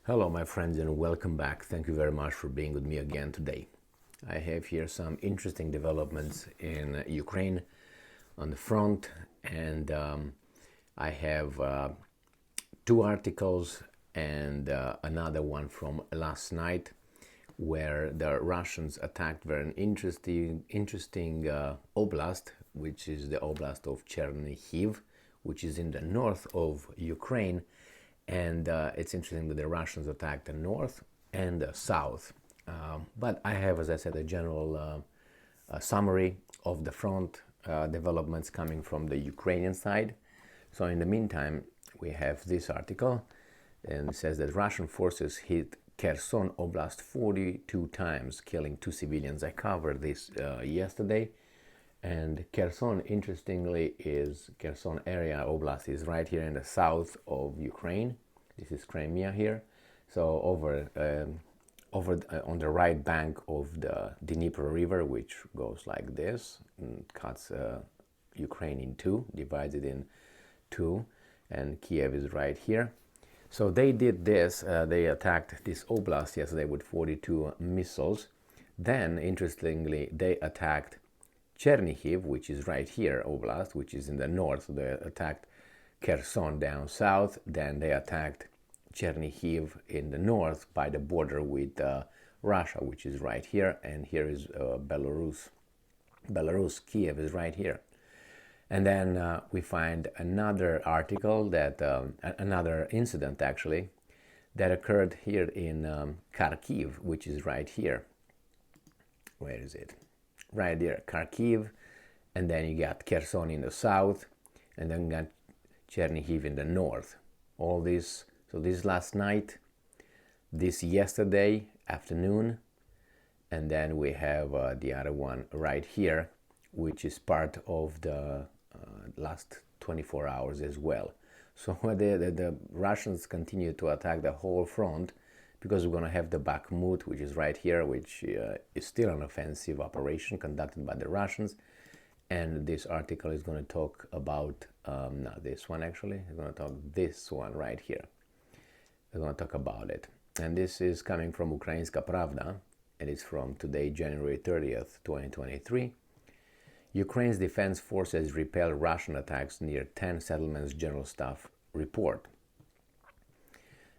Hello, my friends, and welcome back. Thank you very much for being with me again today. I have here some interesting developments in Ukraine on the front, and I have two articles and another one from last night where the Russians attacked very interesting oblast, which is the oblast of Chernihiv, which is in the north of Ukraine. And it's interesting that the Russians attacked the north and the south. But I have, as I said, a general summary of the front developments coming from the Ukrainian side. So in the meantime, we have this article, and it says that Russian forces hit Kherson Oblast 42 times, killing 2 civilians. I covered this yesterday. And Kherson, interestingly, is Kherson area Oblast is right here in the south of Ukraine. This is Crimea here. So over on the right bank of the Dnieper River, which goes like this, and cuts Ukraine in two, divides it in two, and Kiev is right here. So they did this. They attacked this Oblast yesterday with 42 missiles. Then, interestingly, they attacked Chernihiv, which is right here, Oblast, which is in the north. So they attacked Kherson down south. Then they attacked Chernihiv in the north by the border with Russia, which is right here. And here is Belarus. Kiev is right here. And then we find another article that, another incident actually, that occurred here in Kharkiv, which is right here. Where is it? Right there, Kharkiv, and then you got Kherson in the south, and then you got Chernihiv in the north. All this, so this last night, this yesterday afternoon, and then we have the other one right here, which is part of the last 24 hours as well. So the Russians continue to attack the whole front, because we're going to have the Bakhmut, which is right here, which is still an offensive operation conducted by the Russians. And this article is going to talk about, not this one actually, it's going to talk this one right here. We're going to talk about it. And this is coming from Ukrainska Pravda, and it's from today, January 30th, 2023. Ukraine's defense forces repel Russian attacks near 10 settlements, General Staff report.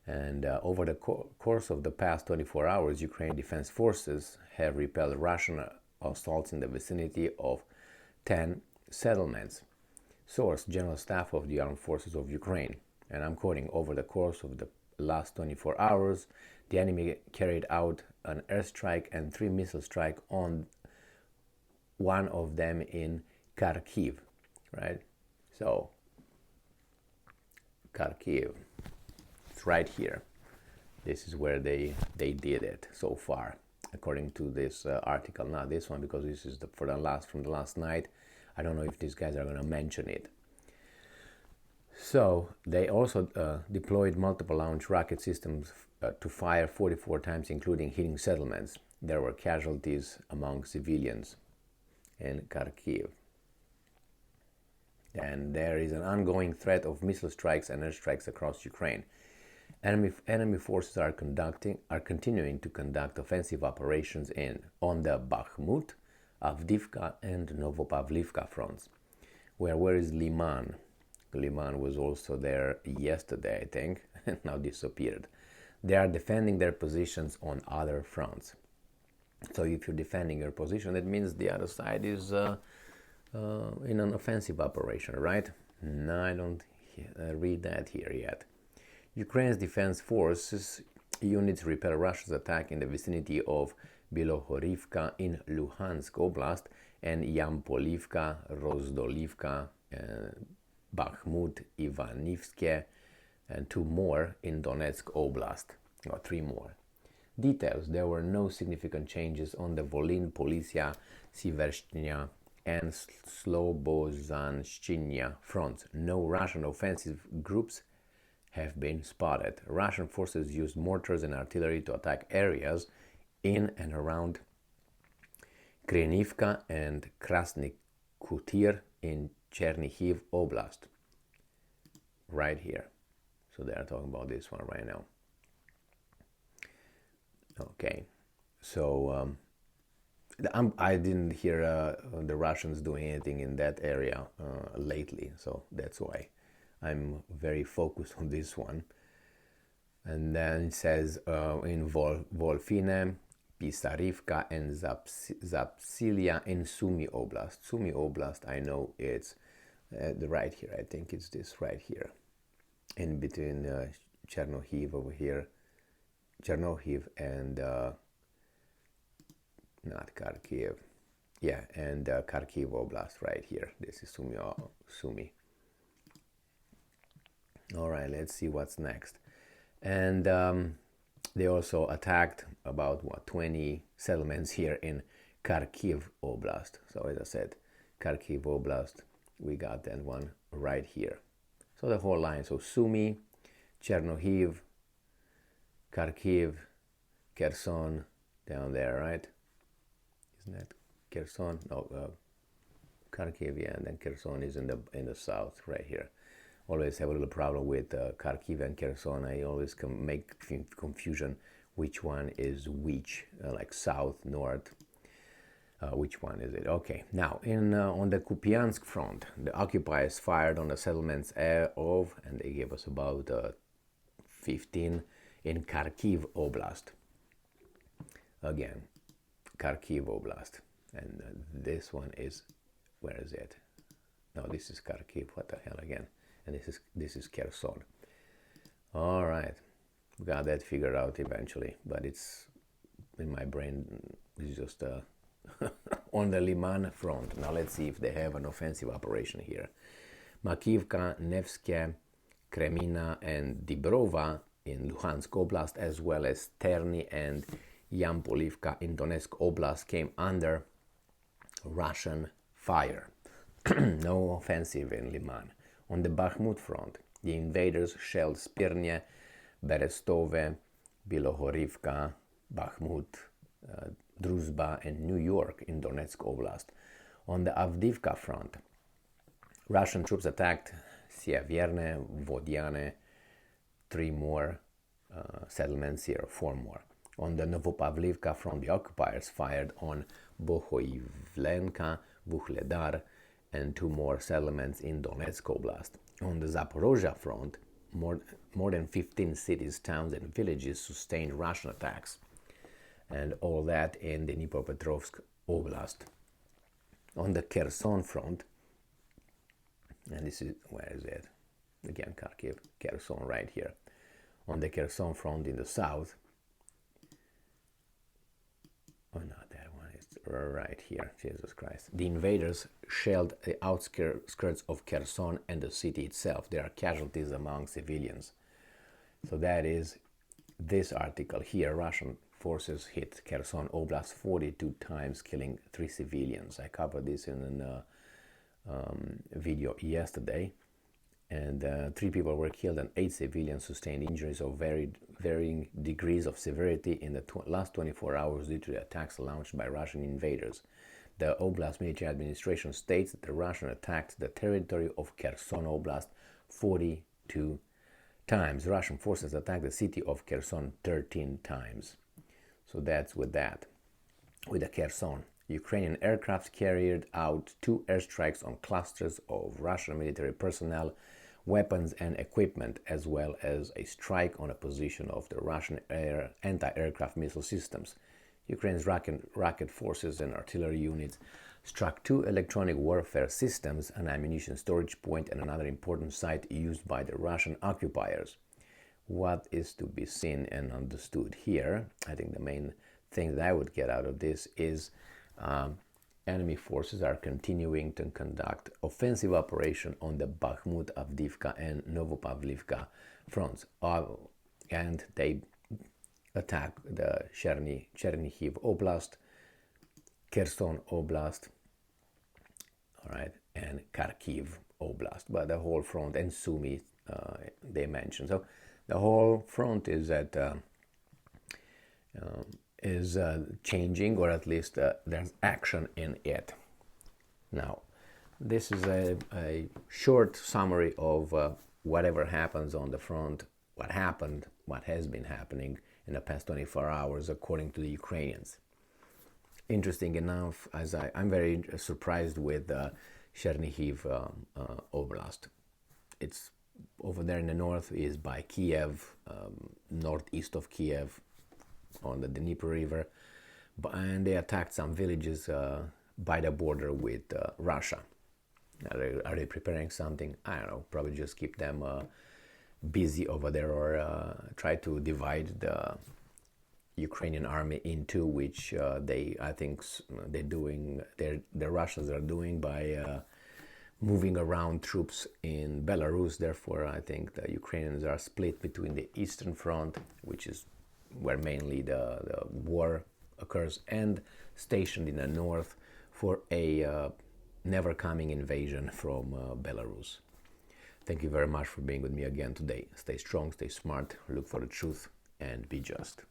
And over the course of the past 24 hours, Ukraine Defense Forces have repelled Russian assaults in the vicinity of 10 settlements. Source, General Staff of the Armed Forces of Ukraine. And I'm quoting, over the course of the last 24 hours, the enemy carried out an airstrike and 3 missile strikes on one of them in Kharkiv, right? So, Kharkiv. Right here. This is where they did it so far, according to this article. Not this one, because this is from the last night. I don't know if these guys are going to mention it. So they also deployed multiple launch rocket systems to fire 44 times, including hitting settlements. There were casualties among civilians in Kharkiv. And there is an ongoing threat of missile strikes and airstrikes across Ukraine. Enemy forces are continuing to conduct offensive operations on the Bakhmut, Avdiivka and Novopavlivka fronts. Where is Liman? Liman was also there yesterday, I think, and now disappeared. They are defending their positions on other fronts. So if you're defending your position, that means the other side is in an offensive operation, right? No, I don't read that here yet. Ukraine's defense forces units repel Russia's attack in the vicinity of Bilohorivka in Luhansk Oblast and Yampolivka, Rozdolivka, Bakhmut, Ivanivske, and 2 more in Donetsk Oblast, or 3 more. Details: there were no significant changes on the Volyn, Polisia, Sivershchnya, and Slobozhanshchnya fronts. No Russian offensive groups have been spotted. Russian forces used mortars and artillery to attack areas in and around Krenivka and Krasny Kutir in Chernihiv Oblast. Right here. So they are talking about this one right now. Okay, so I didn't hear the Russians doing anything in that area lately, so that's why I'm very focused on this one. And then it says in Volfine, Pisarivka, and Zapsilia in Sumy Oblast. Sumy Oblast, I know it's right here. I think it's this right here, in between Chernohiv over here, Chernohiv and not Kharkiv. Yeah, and Kharkiv Oblast right here. This is Sumy. All right, let's see what's next. And they also attacked about 20 settlements here in Kharkiv Oblast. So as I said, Kharkiv Oblast, we got that one right here. So the whole line. So Sumy, Chernohiv, Kharkiv, Kherson down there, right? Isn't that Kherson? No, Kharkiv, yeah, and then Kherson is in the south right here. Always have a little problem with Kharkiv and Kherson. I always make confusion which one is which, like south, north. Which one is it? Okay, now on the Kupiansk front, the occupiers fired on the settlements of, and they gave us about 15 in Kharkiv Oblast. Again, Kharkiv Oblast, and this one is, where is it? No, this is Kharkiv. What the hell again? And this is Kherson. All right, we got that figured out eventually, but it's in my brain. It's just on the Liman front. Now let's see if they have an offensive operation here. Makivka, Nevske, Kremina, and Dibrova in Luhansk Oblast, as well as Terny and Yampolivka in Donetsk Oblast, came under Russian fire. No offensive in Liman. On the Bakhmut front, the invaders shelled Spirne, Berestove, Bilohorivka, Bakhmut, Druzhba, and New York in Donetsk Oblast. On the Avdiivka front, Russian troops attacked Sievierne, Vodiane, 3 more settlements here, 4 more. On the Novopavlivka front, the occupiers fired on Bohoivlenka, Vuhledar, and 2 more settlements in Donetsk Oblast. On the Zaporozhye front, more than 15 cities, towns, and villages sustained Russian attacks, and all that in the Dnipropetrovsk Oblast. On the Kherson front, and this is, where is it? Again, Kharkiv, Kherson right here. On the Kherson front in the south, oh no, that one is right here, Jesus Christ. The invaders shelled the outskirts of Kherson and the city itself. There are casualties among civilians. So that is this article here. Russian forces hit Kherson Oblast 42 times, killing 3 civilians. I covered this in a video yesterday. And 3 people were killed and 8 civilians sustained injuries of varying degrees of severity in the last 24 hours due to the attacks launched by Russian invaders. The Oblast military administration states that the Russian attacked the territory of Kherson Oblast 42 times. Russian forces attacked the city of Kherson 13 times. So that's with that. With the Kherson, Ukrainian aircraft carried out 2 airstrikes on clusters of Russian military personnel, weapons, and equipment, as well as a strike on a position of the Russian anti-aircraft missile systems. Ukraine's rocket forces and artillery units struck 2 electronic warfare systems, an ammunition storage point, and another important site used by the Russian occupiers. What is to be seen and understood here, I think the main thing that I would get out of this is enemy forces are continuing to conduct offensive operation on the Bakhmut, Avdiivka, and Novopavlivka fronts, and they attack the Chernihiv Oblast, Kherson Oblast, all right, and Kharkiv Oblast, but the whole front, and Sumy they mentioned. So the whole front is at changing, or at least there's action in it. Now, this is a short summary of whatever happens on the front, what happened, what has been happening, in the past 24 hours, according to the Ukrainians. Interesting enough, I'm very surprised with Chernihiv Oblast. It's over there in the north is by Kiev, northeast of Kiev, on the Dnieper River, and they attacked some villages by the border with Russia. Are they preparing something? I don't know. Probably just keep them busy over there, or try to divide the Ukrainian army in two, which I think the Russians are doing by moving around troops in Belarus. Therefore, I think the Ukrainians are split between the Eastern Front, which is where mainly the war occurs, and stationed in the north for a never coming invasion from Belarus. Thank you very much for being with me again today. Stay strong, stay smart, look for the truth, and be just.